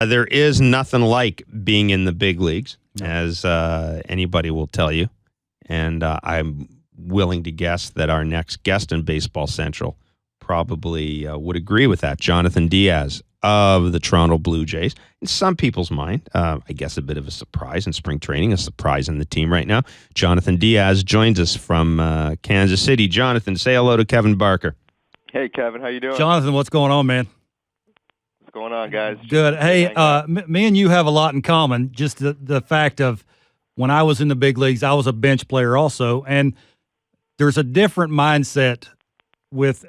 There is nothing like being in the big leagues, No. as anybody will tell you. And I'm willing to guess that our next guest in Baseball Central probably would agree with that. Jonathan Diaz of the Toronto Blue Jays. In some people's mind, I guess a bit of a surprise in spring training, a surprise in the team right now. Jonathan Diaz joins us from Kansas City. Jonathan, say hello to Kevin Barker. Hey, Kevin, how you doing? Jonathan, what's going on, man? What's going on, guys? Good. Hey, me and you have a lot in common. Just the fact of when I was in the big leagues, I was a bench player also, and there's a different mindset with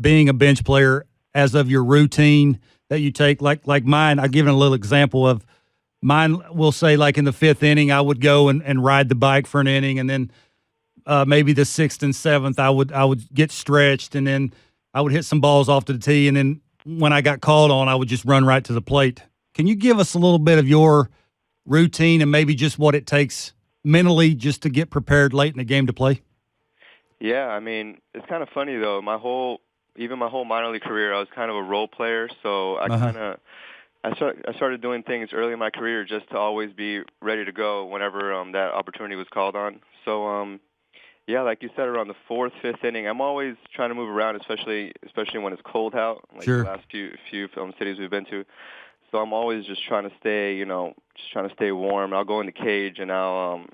being a bench player as of your routine that you take. Like mine, I'll give you a little example of mine. We'll say like in the fifth inning, I would go and ride the bike for an inning, and then maybe the sixth and seventh, I would get stretched, and then I would hit some balls off to the tee, and then when I got called on, I would just run right to the plate. Can you give us a little bit of your routine and maybe just what it takes mentally just to get prepared late in the game to play? Yeah, I mean, it's kind of funny though. Even my whole minor league career, I was kind of a role player, so I started doing things early in my career just to always be ready to go whenever that opportunity was called on. So yeah, like you said, around the fourth, fifth inning, I'm always trying to move around, especially when it's cold out, like Sure. the last few cities we've been to. So I'm always just trying to stay warm. I'll go in the cage and I'll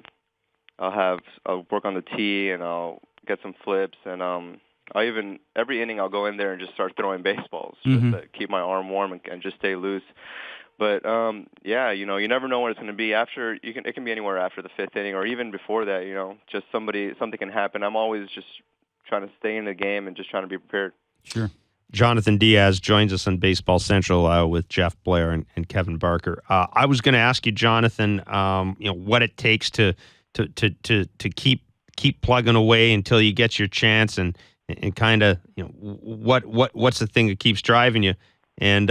work on the tee and I'll get some flips and every inning I'll go in there and just start throwing baseballs just to keep my arm warm and just stay loose. But yeah, you never know when it's going to be. It can be anywhere after the fifth inning or even before that. Just something can happen. I'm always just trying to stay in the game and just trying to be prepared. Sure. Jonathan Diaz joins us on Baseball Central with Jeff Blair and Kevin Barker. I was going to ask you, Jonathan, what it takes to keep plugging away until you get your chance, and kind of what's the thing that keeps driving you, and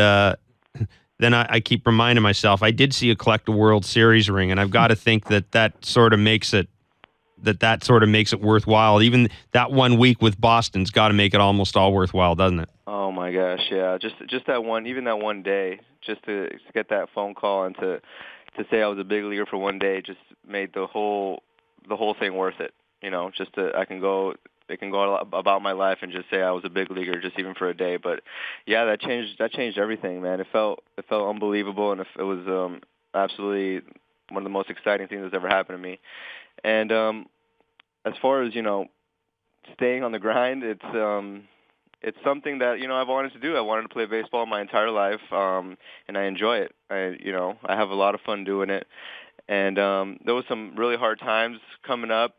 then I keep reminding myself I did see you collect a World Series ring, and I've got to think that sort of makes it worthwhile. Even that 1 week with Boston's got to make it almost all worthwhile, doesn't it? Oh my gosh, yeah. Just that one day, just to get that phone call and to say I was a big leaguer for one day, just made the whole thing worth it. I can go about my life and just say I was a big leaguer just even for a day. But yeah, that changed everything, man. It felt unbelievable, and it was absolutely one of the most exciting things that's ever happened to me. And as far as staying on the grind, it's something that I've wanted to do. I wanted to play baseball my entire life, and I enjoy it. I have a lot of fun doing it. And there was some really hard times coming up.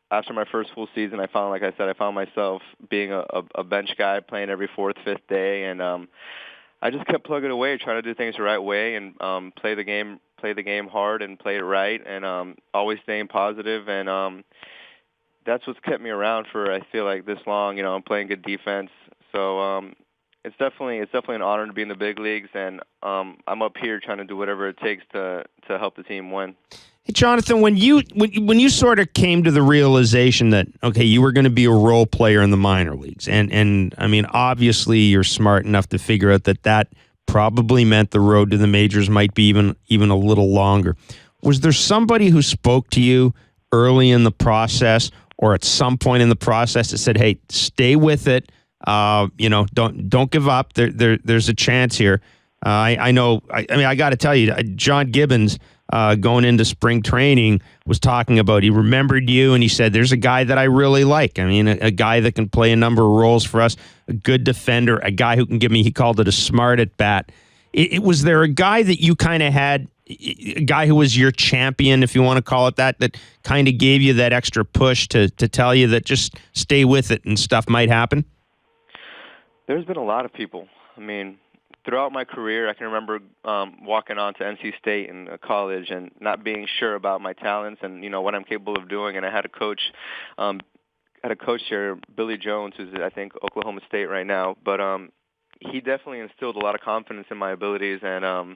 After my first full season, I found myself being a bench guy, playing every fourth, fifth day, and I just kept plugging away, trying to do things the right way, and play the game hard and play it right, and always staying positive. And that's what's kept me around for, I feel like, this long. I'm playing good defense, so it's definitely an honor to be in the big leagues, and I'm up here trying to do whatever it takes to help the team win. Hey, Jonathan, when you sort of came to the realization that, okay, you were going to be a role player in the minor leagues, and I mean, obviously you're smart enough to figure out that probably meant the road to the majors might be even a little longer. Was there somebody who spoke to you early in the process or at some point in the process that said, hey, stay with it, don't give up, there's a chance here? I know, I got to tell you, John Gibbons, going into spring training, was talking about, he remembered you and he said, there's a guy that I really like. I mean, a guy that can play a number of roles for us, a good defender, a guy who can give me, he called it a smart at bat. Was there a guy that you kind of had, a guy who was your champion, if you want to call it that kind of gave you that extra push to tell you that just stay with it and stuff might happen? There's been a lot of people. I mean, throughout my career, I can remember walking on to NC State in college and not being sure about my talents and what I'm capable of doing. And I had a coach here, Billy Jones, who's I think Oklahoma State right now. But he definitely instilled a lot of confidence in my abilities. And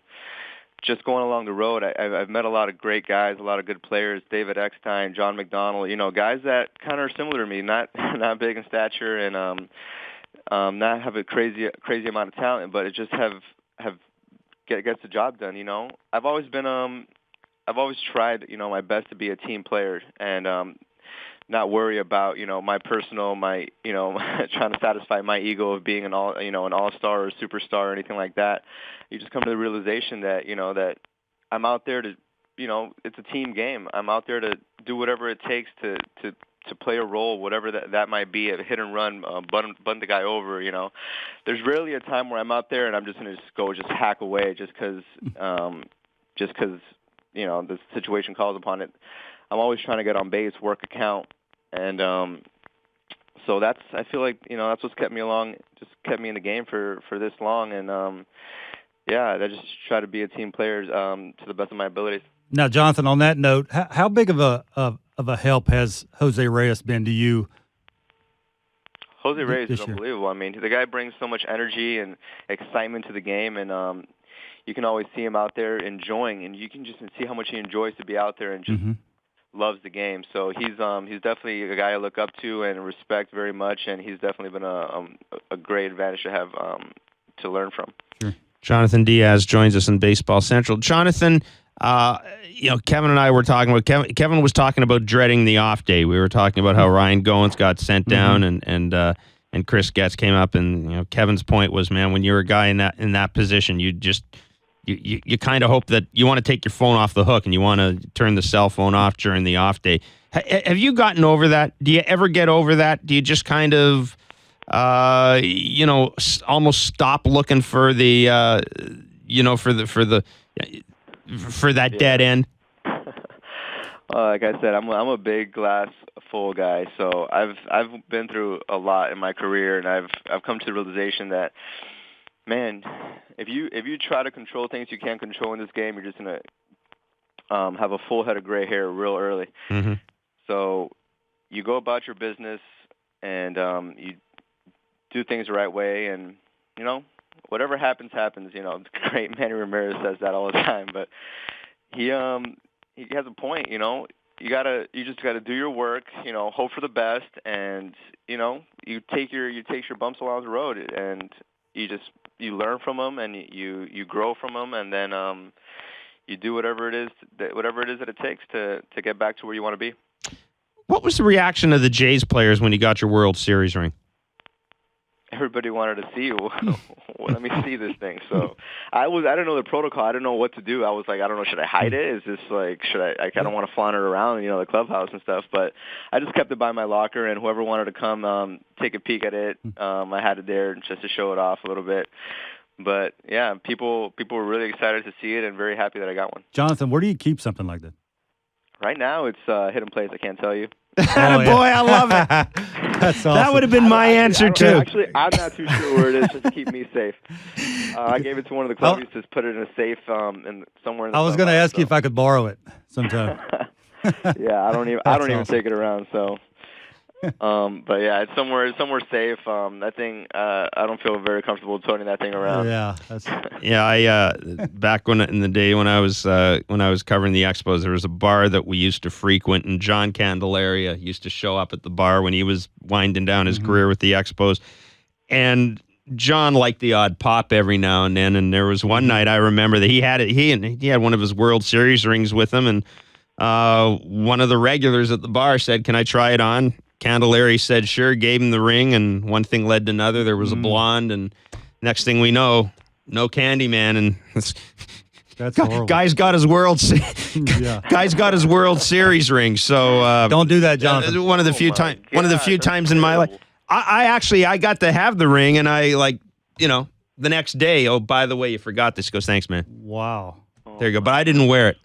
just going along the road, I've met a lot of great guys, a lot of good players, David Eckstein, John McDonald, guys that kind of are similar to me, not big in stature and not have a crazy amount of talent, but it just have gets the job done. I've always tried my best to be a team player and not worry about my trying to satisfy my ego of being an all-star or a superstar or anything like that. You just come to the realization that that I'm out there to it's a team game. I'm out there to do whatever it takes to play a role, whatever that might be, a hit and run, bun the guy over. There's rarely a time where I'm out there and I'm just going to just hack away just because the situation calls upon it. I'm always trying to get on base, work a count, and so I feel like that's what's kept me kept me in the game for this long, and I just try to be a team player to the best of my abilities. Now, Jonathan, on that note, how big of a help has Jose Reyes been to you? Jose Reyes is this year? unbelievable. I mean, the guy brings so much energy and excitement to the game, and you can always see him out there enjoying, and you can just see how much he enjoys to be out there and just loves the game. So he's definitely a guy I look up to and respect very much, and he's definitely been a great advantage to have to learn from. Sure. Jonathan Diaz joins us in Baseball Central. Jonathan, Kevin and I were talking about Kevin was talking about dreading the off day. We were talking about how Ryan Goins got sent down and Chris Getz came up, and Kevin's point was, man, when you're a guy in that position, you kind of hope that you want to take your phone off the hook and you want to turn the cell phone off during the off day. Have you gotten over that? Do you ever get over that? Do you just kind of almost stop looking for the for that dead end? Like I said, I'm a big glass full guy. So I've been through a lot in my career, and I've come to the realization that, man, if you try to control things you can't control in this game, you're just gonna have a full head of gray hair real early. Mm-hmm. So you go about your business, and you do things the right way, and whatever happens. The great Manny Ramirez says that all the time, but he has a point. You just gotta do your work. Hope for the best, and you take your bumps along the road, and you learn from them, and you grow from them, and then you do whatever it is that it takes to get back to where you want to be. What was the reaction of the Jays players when you got your World Series ring? Everybody wanted to see you. Let me see this thing. So I didn't know the protocol. I didn't know what to do. I was like, I don't know, should I hide it? Is this like, I kind of want to flaunt it around, the clubhouse and stuff. But I just kept it by my locker, and whoever wanted to come take a peek at it, I had it there just to show it off a little bit. But yeah, people were really excited to see it and very happy that I got one. Jonathan, where do you keep something like that? Right now, it's hidden place. I can't tell you. Boy, I love it. That's awesome. That would have been my answer too. Actually, I'm not too sure where it is, just to keep me safe. I gave it to one of the clubbies to put it in a safe somewhere in the I was going to ask so. you if I could borrow it sometime. Yeah, I don't even take it around. So, but yeah, it's somewhere safe. That thing, I don't feel very comfortable toting that thing around. Yeah, I back in the day when I was covering the Expos, there was a bar that we used to frequent, and John Candelaria used to show up at the bar when he was winding down his career with the Expos, and John liked the odd pop every now and then. And there was one night I remember that he had one of his World Series rings with him, and one of the regulars at the bar said, "Can I try it on?" Candelaria said, "Sure," gave him the ring, and one thing led to another. There was a blonde, and next thing we know, no Candyman, and that's horrible. Guy's got his World Series ring. So don't do that, Jonathan. One of the few times in my life, I got to have the ring, and the next day, oh, by the way, you forgot this. He goes, "Thanks, man." Wow. There you go. But I didn't wear it.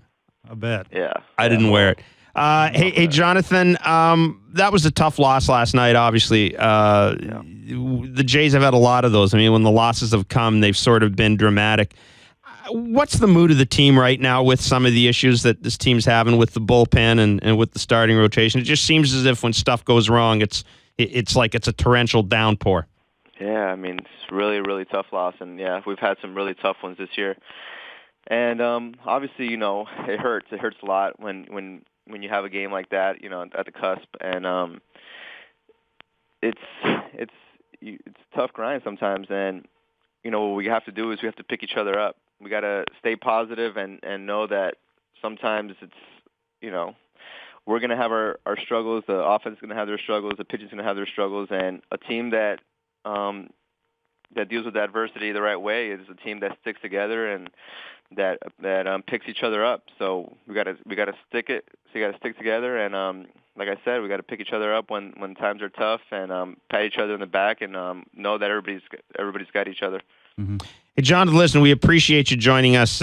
I bet. Yeah. I didn't wear it. Hey, Jonathan, that was a tough loss last night, obviously. The Jays have had a lot of those. I mean, when the losses have come, they've sort of been dramatic. What's the mood of the team right now with some of the issues that this team's having with the bullpen and with the starting rotation? It just seems as if when stuff goes wrong, it's like it's a torrential downpour. Yeah, I mean, it's really, really tough loss. And, yeah, we've had some really tough ones this year. And obviously, it hurts. It hurts a lot when you have a game like that, at the cusp, and it's a tough grind sometimes. And what we have to do is we have to pick each other up. we gotta stay positive and know that sometimes it's, we're gonna have our struggles. The offense is gonna have their struggles. The pitcher's gonna have their struggles, and a team that that deals with adversity the right way is a team that sticks together and that picks each other up. So we gotta stick together, and like I said, we gotta pick each other up when times are tough, and pat each other in the back, and know that everybody's got each other. Mm-hmm. Hey, John, listen, we appreciate you joining us.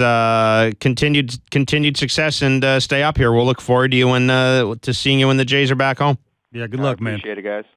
Continued success, and stay up here. We'll look forward to you to seeing you when the Jays are back home. Yeah, good luck, man. Appreciate it, guys.